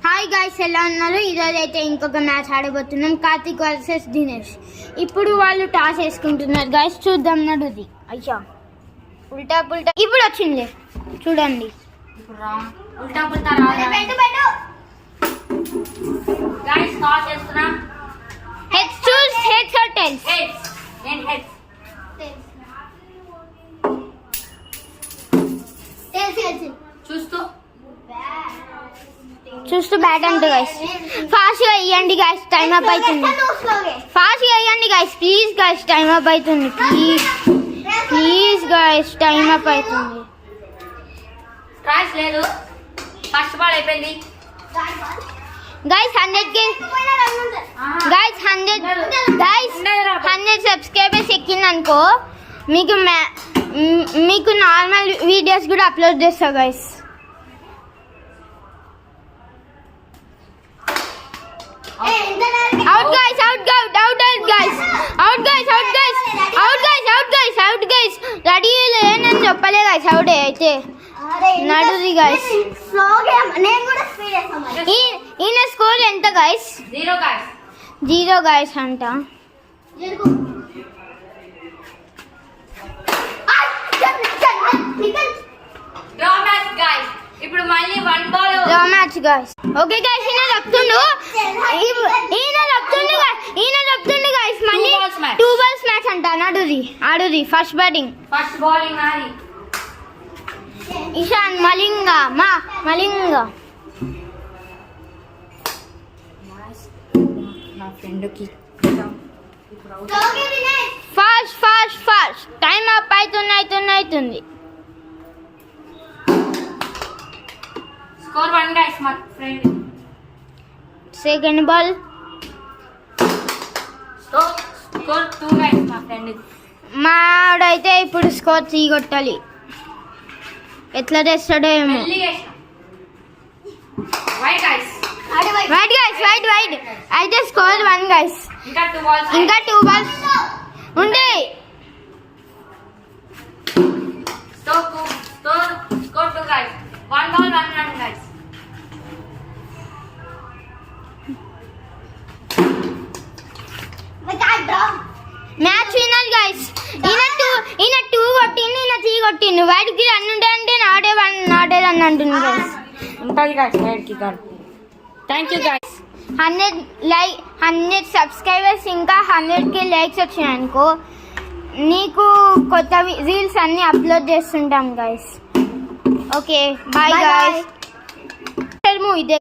Hi guys, ఎలా ఉన్నారు? ఈరోజు అయితే ఇంకొక మ్యాచ్ ఆడబోతున్నాం, కార్తిక్ వర్సెస్ దినేష్. ఇప్పుడు వాళ్ళు టాస్ వేసుకుంటున్నారు గైస్, చూద్దాం. నడుది అయ్యా, ఉల్టా పుల్టా ఇప్పుడు వచ్చింది చూడండి. ఉల్టా పుల్టా గైస్, టాస్ చేస్తున్నాం. Heads choose, heads or tails? Heads. నేను హెడ్స్. చూస్తూ బ్యాట్ అంటే గైస్. ఫాస్ట్ గా వేయండి గైస్, టైం అప్ అవుతుంది. ఫాస్ట్ గా వేయండి guys, please guys, time up అవుతుంది. ప్లీజ్ గైస్, టైం అప్ అవుతుంది. ట్రైస్ లేదు, ఫస్ట్ బాల్ అయిపోయింది గైస్. 100K గైస్, 100 సబ్స్క్రైబర్స్ ఎక్కిందనుకో మీకు నార్మల్ వీడియోస్ కూడా అప్లోడ్ చేస్తా guys. Out guys, out guys. Ready నేను చెప్పలే గైస్, అవుట్ అయితే నడుది గైస్. ఈయన స్కోర్ ఎంత గైస్? 0 గైస్ అంట. Draw match guys. ఇప్పుడు మళ్ళీ 1 ball draw match guys. Okay guys, ఈయన చెప్తుండు గైస్, మళ్ళీ 2 బాల్స్ మ్యాచ్ అంట. నడుది ఆడుది. ఫస్ట్ బ్యాటింగ్, ఫస్ట్ బౌలింగ్ నాది. ఇషాన్ మలింగ నా ఫ్రెండ్ కి ఫాస్ట్ టైం అప్ అవుతుంది. Score 1 guys. మా friend second ball. Score 2 guys. మా ఫ్రెండ్ మాడైతే ఇప్పుడు స్కోర్ 3 కొట్టాలి. ఎట్లా తెస్తాడో ఏమో. Wide guys. వైట్ అయితే స్కోర్ 1 గైస్. ఇంకా 2 బాల్స్. ఇంకా 2 బాల్స్ ఉండే. Score 2 guys. 1 ball 1 run guys. Match winner guys. ఈయన 2 కొట్టిండు, ఈయన 3 కొట్టిండు. వాడికి రన్ ఉంటే అంటే నాటే రన్ అంటుంది గైస్. ఉంటుంది గైస్ వైట్ కి కాదు. Thank you guys. 100 సబ్స్క్రైబర్స్ ఇంకా 100K లైక్స్ వచ్చినాయనుకో నీకు కొత్త రీల్స్ అన్ని అప్లోడ్ చేస్తుంటాం గైస్. Okay bye guys. ఇదే